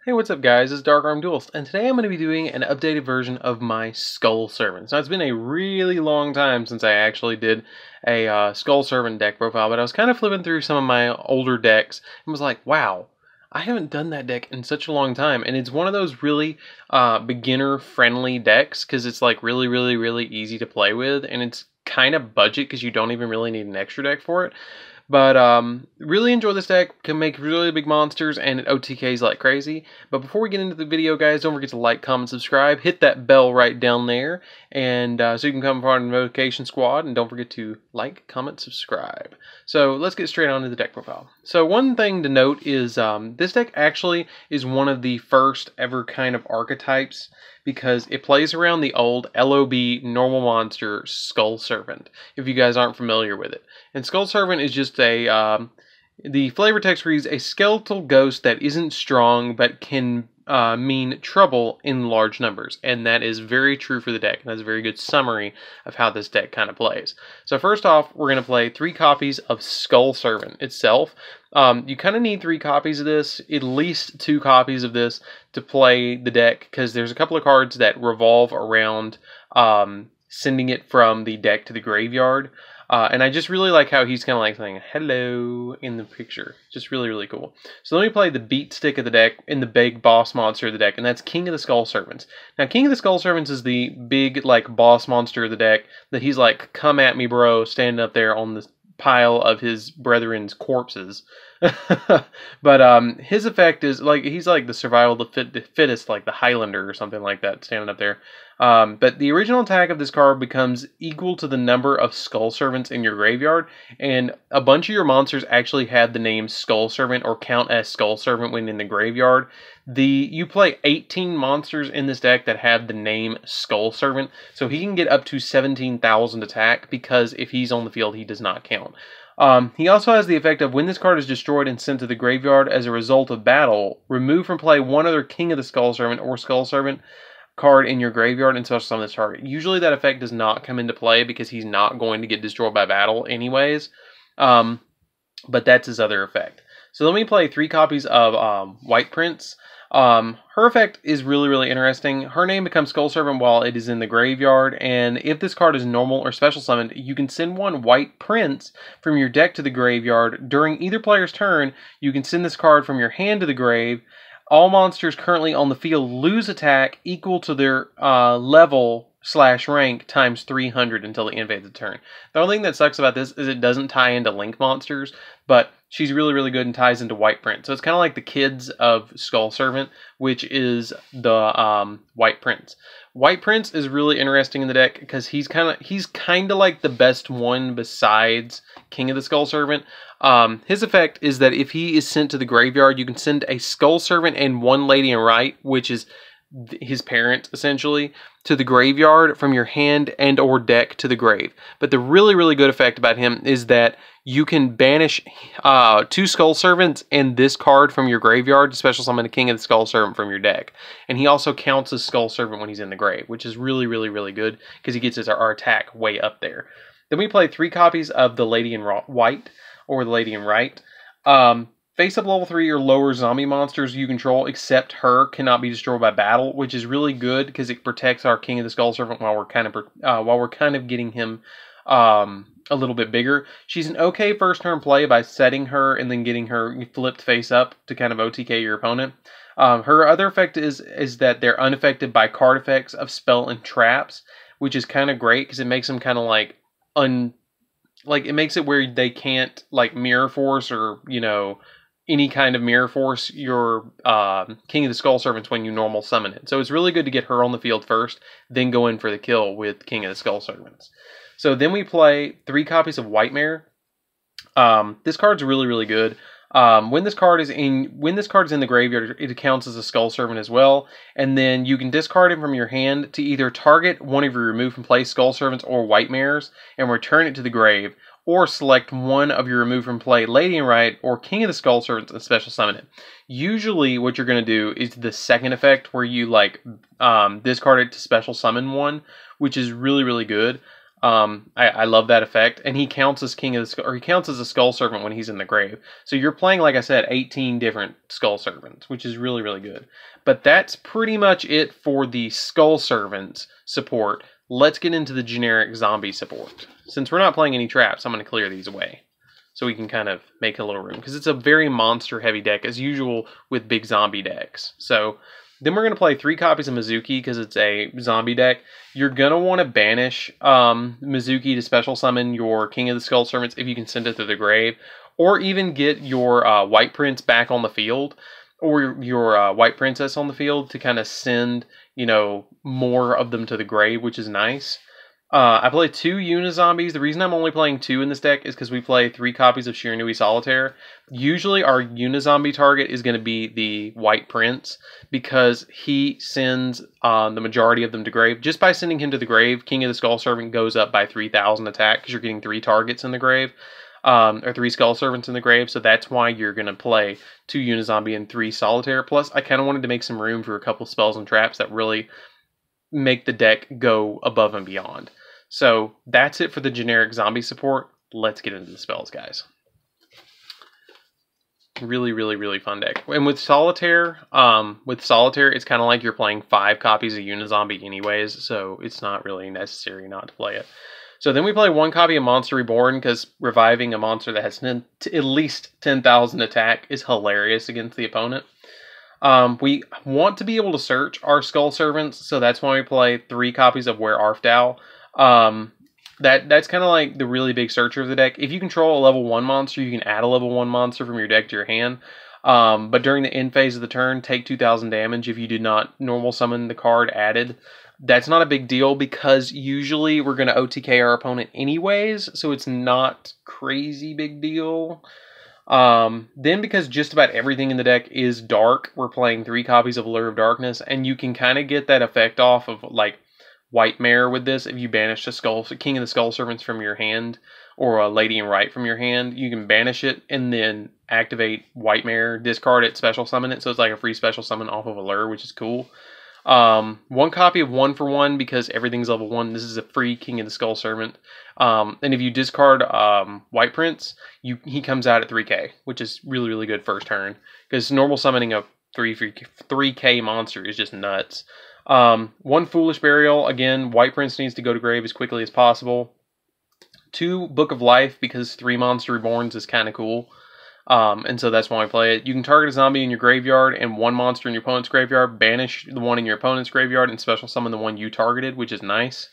Hey, what's up guys, it's DarkArmedDuelist, and today I'm going to be doing an updated version of my Skull Servants. Now, it's been a really long time since I actually did a Skull Servant deck profile, but I was kind of flipping through some of my older decks and was like, wow, I haven't done that deck in such a long time, and it's one of those really beginner-friendly decks, because it's like really easy to play with, and it's kind of budget, because you don't even really need an extra deck for it. But really enjoy this deck, can make really big monsters, and it OTKs like crazy. But before we get into the video, guys, don't forget to like, comment, subscribe, hit that bell right down there, and so you can come part of the notification squad, and don't forget to like, comment, subscribe. So let's get straight on to the deck profile. So one thing to note is this deck actually is one of the first ever kind of archetypes, because it plays around the old LOB normal monster Skull Servant, if you guys aren't familiar with it. And Skull Servant is just the flavor text reads, a skeletal ghost that isn't strong but can mean trouble in large numbers. And that is very true for the deck. And that's a very good summary of how this deck kind of plays. So first off, we're going to play 3 copies of Skull Servant itself. You kind of need 3 copies of this, at least 2 copies of this to play the deck, because there's a couple of cards that revolve around sending it from the deck to the graveyard. And I just really like how he's kind of like saying hello in the picture. Just really cool. So let me play the beat stick of the deck in the big boss monster of the deck, and that's King of the Skull Servants. Now, King of the Skull Servants is the big like boss monster of the deck that he's like, come at me, bro, standing up there on the pile of his brethren's corpses. But his effect is like, he's like the survival of the fittest, like the Highlander or something like that, standing up there. But the original attack of this card becomes equal to the number of Skull Servants in your graveyard, and a bunch of your monsters actually have the name Skull Servant or count as Skull Servant when in the graveyard. You play 18 monsters in this deck that have the name Skull Servant, so he can get up to 17,000 attack, because if he's on the field, he does not count. He also has the effect of when this card is destroyed and sent to the graveyard as a result of battle, remove from play one other King of the Skull Servant or Skull Servant card in your graveyard and special summon this target. Usually that effect does not come into play because he's not going to get destroyed by battle anyways, but that's his other effect. So let me play 3 copies of White Prince. Her effect is really interesting. Her name becomes Skull Servant while it is in the graveyard, and if this card is normal or special summoned, you can send one White Prince from your deck to the graveyard. During either player's turn, you can send this card from your hand to the grave. All monsters currently on the field lose attack equal to their level/rank times 300 until the end phase of the turn. The only thing that sucks about this is it doesn't tie into Link monsters, but she's really good and ties into White Prince. So it's kind of like the kids of Skull Servant, which is the White Prince. White Prince is really interesting in the deck because he's kind of like the best one besides King of the Skull Servant. His effect is that if he is sent to the graveyard, you can send a Skull Servant and 1 Lady in Right, which is his parent essentially, to the graveyard from your hand and or deck to the grave. But the really good effect about him is that you can banish 2 Skull Servants and this card from your graveyard to special summon a King of the Skull Servant from your deck. And he also counts as Skull Servant when he's in the grave, which is really good because he gets our attack way up there. Then we play 3 copies of the Lady in White or the Lady in Right. Face up level 3 or lower zombie monsters you control, except her, cannot be destroyed by battle, which is really good because it protects our King of the Skull Servant while we're kind of getting him a little bit bigger. She's an okay first turn play by setting her and then getting her flipped face up to kind of OTK your opponent. Her other effect is that they're unaffected by card effects of spell and traps, which is kind of great because it makes them kind of like it makes it where they can't like mirror force or any kind of mirror force your King of the Skull Servants when you normal summon it. So it's really good to get her on the field first, then go in for the kill with King of the Skull Servants. So then we play 3 copies of White Mare. This card's really good. When this card is in the graveyard, it counts as a Skull Servant as well. And then you can discard it from your hand to either target one of your remove from play Skull Servants or White Mares and return it to the grave, or select one of your remove from play Lady in Right or King of the Skull Servants and special summon it. Usually what you're going to do is the second effect where you discard it to special summon one, which is really good. I love that effect, and he counts as king of the skull, or he counts as a skull servant when he's in the grave. So you're playing, like I said, 18 different skull servants, which is really, really good. But that's pretty much it for the skull servants support. Let's get into the generic zombie support. Since we're not playing any traps, I'm going to clear these away so we can kind of make a little room, because it's a very monster heavy deck as usual with big zombie decks. So then we're going to play 3 copies of Mizuki because it's a zombie deck. You're going to want to banish Mizuki to special summon your King of the Skull Servants if you can send it to the grave, or even get your White Prince back on the field, or your White Princess on the field to kind of send, you know, more of them to the grave, which is nice. I play 2 Unizombies. The reason I'm only playing 2 in this deck is because we play 3 copies of Shiranui Solitaire. Usually our Unizombie target is going to be the White Prince, because he sends the majority of them to grave. Just by sending him to the grave, King of the Skull Servant goes up by 3,000 attack, because you're getting 3 targets in the grave, or 3 Skull Servants in the grave, so that's why you're going to play 2 Unizombie and 3 Solitaire. Plus, I kind of wanted to make some room for a couple spells and traps that really make the deck go above and beyond. So that's it for the generic zombie support. Let's get into the spells, guys. Really, really, really fun deck. And with Solitaire, it's kind of like you're playing 5 copies of Unizombie anyways, so it's not really necessary not to play it. So then we play 1 copy of Monster Reborn, because reviving a monster that has at least 10,000 attack is hilarious against the opponent. We want to be able to search our Skull Servants, so that's why we play 3 copies of Where Arfdal. That's kind of like the really big searcher of the deck. If you control a level 1 monster, you can add a level 1 monster from your deck to your hand. But during the end phase of the turn, take 2,000 damage if you did not normal summon the card added. That's not a big deal, because usually we're going to OTK our opponent anyways, so it's not crazy big deal. Then because just about everything in the deck is dark, we're playing 3 copies of Allure of Darkness, and you can kind of get that effect off of like White Mare with this. If you banish the King of the Skull Servants from your hand, or a Lady in Right from your hand, you can banish it and then activate White Mare, discard it, special summon it, so it's like a free special summon off of Allure, which is cool. 1 copy of 1 for 1, because everything's level 1. This is a free King of the Skull Servant. And if you discard White Prince, he comes out at 3k, which is really, really good first turn, because normal summoning a 3k monster is just nuts. 1 Foolish Burial. Again, White Prince needs to go to grave as quickly as possible. 2 Book of Life, because 3 Monster Reborns is kind of cool. And so that's why I play it. You can target a zombie in your graveyard and 1 monster in your opponent's graveyard, banish the one in your opponent's graveyard, and special summon the one you targeted, which is nice.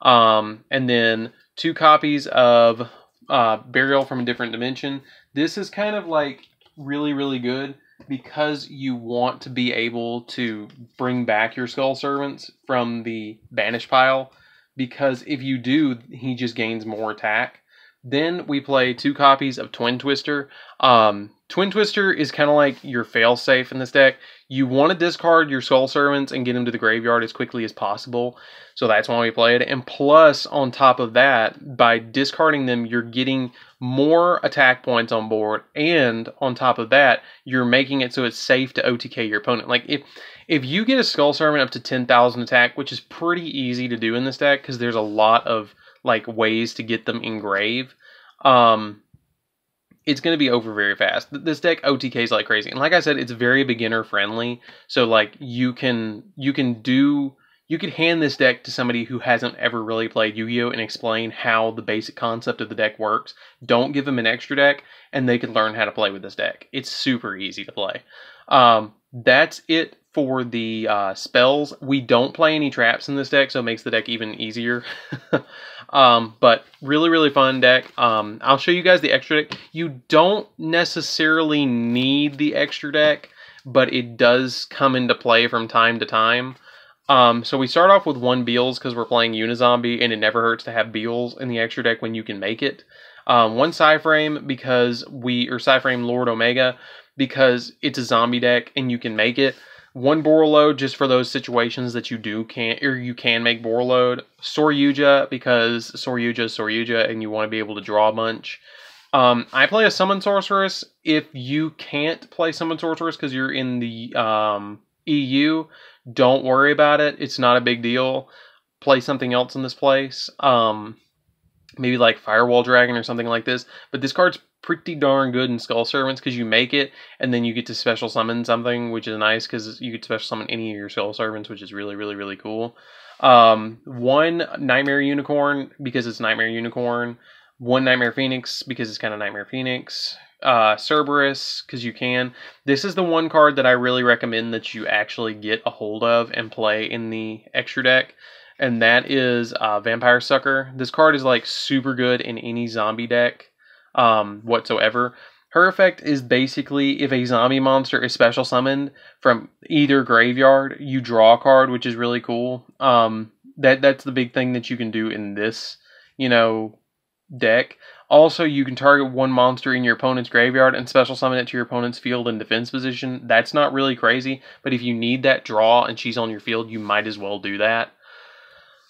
And then 2 copies of Burial from a Different Dimension. This is kind of like really, really good, because you want to be able to bring back your Skull Servants from the banish pile, because if you do, he just gains more attack. Then we play 2 copies of Twin Twister. Twin Twister is kind of like your failsafe in this deck. You want to discard your Skull Servants and get them to the graveyard as quickly as possible. So that's why we play it. And plus, on top of that, by discarding them, you're getting more attack points on board. And on top of that, you're making it so it's safe to OTK your opponent. Like, if you get a Skull Servant up to 10,000 attack, which is pretty easy to do in this deck, because there's a lot of like ways to get them in grave, it's going to be over very fast. This deck OTKs like crazy, and like I said, it's very beginner friendly. So like you can hand this deck to somebody who hasn't ever really played Yu-Gi-Oh and explain how the basic concept of the deck works. Don't give them an extra deck, and they can learn how to play with this deck. It's super easy to play. That's it for the spells. We don't play any traps in this deck, so it makes the deck even easier. But really, really fun deck. I'll show you guys the extra deck. You don't necessarily need the extra deck, but it does come into play from time to time. So we start off with 1 Beals because we're playing Unizombie, and it never hurts to have Beals in the extra deck when you can make it. 1 Psyframe Psyframe Lord Omega, because it's a zombie deck and you can make it. 1 Borreload, just for those situations that you can make Borreload. Soryuja, because Soryuja is Soryuja and you want to be able to draw a bunch. I play a Summon Sorceress. If you can't play Summon Sorceress because you're in the EU, don't worry about it. It's not a big deal. play something else in this place. Maybe like Firewall Dragon or something like this. But this card's pretty darn good in Skull Servants because you make it and then you get to special summon something, which is nice because you get to special summon any of your Skull Servants, which is really, really, really cool. One Nightmare Unicorn because it's Nightmare Unicorn. One Nightmare Phoenix because it's kind of Nightmare Phoenix. Cerberus because you can. This is the one card that I really recommend that you actually get a hold of and play in the extra deck. And that is Vampire Sucker. This card is like super good in any zombie deck whatsoever. Her effect is basically if a zombie monster is special summoned from either graveyard, you draw a card, which is really cool. That's the big thing that you can do in this, deck. Also, you can target one monster in your opponent's graveyard and special summon it to your opponent's field and defense position. That's not really crazy, but if you need that draw and she's on your field, you might as well do that.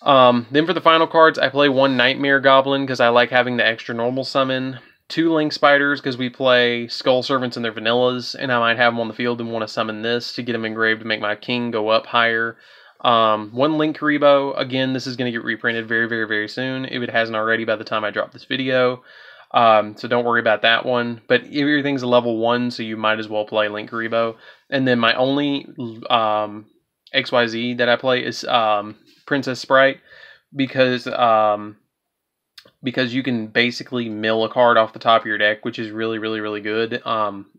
Then for the final cards, I play one Nightmare Goblin because I like having the extra normal summon. Two Link Spiders because we play Skull Servants and their vanillas, and I might have them on the field and want to summon this to get them engraved to make my king go up higher. One Link Karibo. Again, this is going to get reprinted very, very, very soon, if it hasn't already by the time I drop this video. So don't worry about that one. But everything's a level 1, so you might as well play Link Karibo. And then my only XYZ that I play is Princess Sprite because you can basically mill a card off the top of your deck, which is really, really, really good.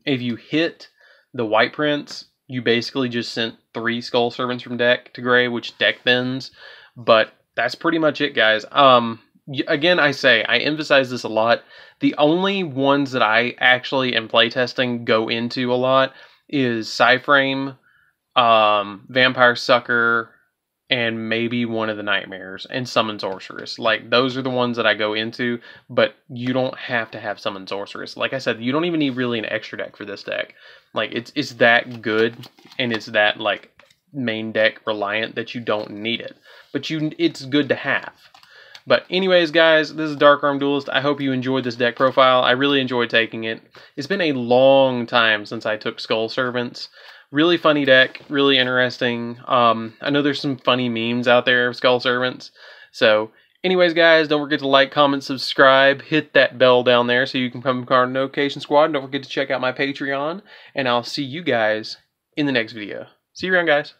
If you hit the White Prince, you basically just sent 3 Skull Servants from deck to gray, which deck bends. But that's pretty much it, guys. Again, I emphasize this a lot. The only ones that I actually in playtesting go into a lot is Psyframe, Vampire Sucker, and maybe one of the Nightmares, and Summon Sorceress. Like, those are the ones that I go into, but you don't have to have Summon Sorceress. Like I said, you don't even need really an extra deck for this deck. Like, it's that good, and it's that, like, main deck reliant that you don't need it. But it's good to have. But anyways, guys, this is DarkArmedDuelist. I hope you enjoyed this deck profile. I really enjoyed taking it. It's been a long time since I took Skull Servants. Really funny deck, really interesting. I know there's some funny memes out there of Skull Servants. So, anyways, guys, don't forget to like, comment, subscribe. Hit that bell down there so you can become part of the notification squad. And don't forget to check out my Patreon. And I'll see you guys in the next video. See you around, guys.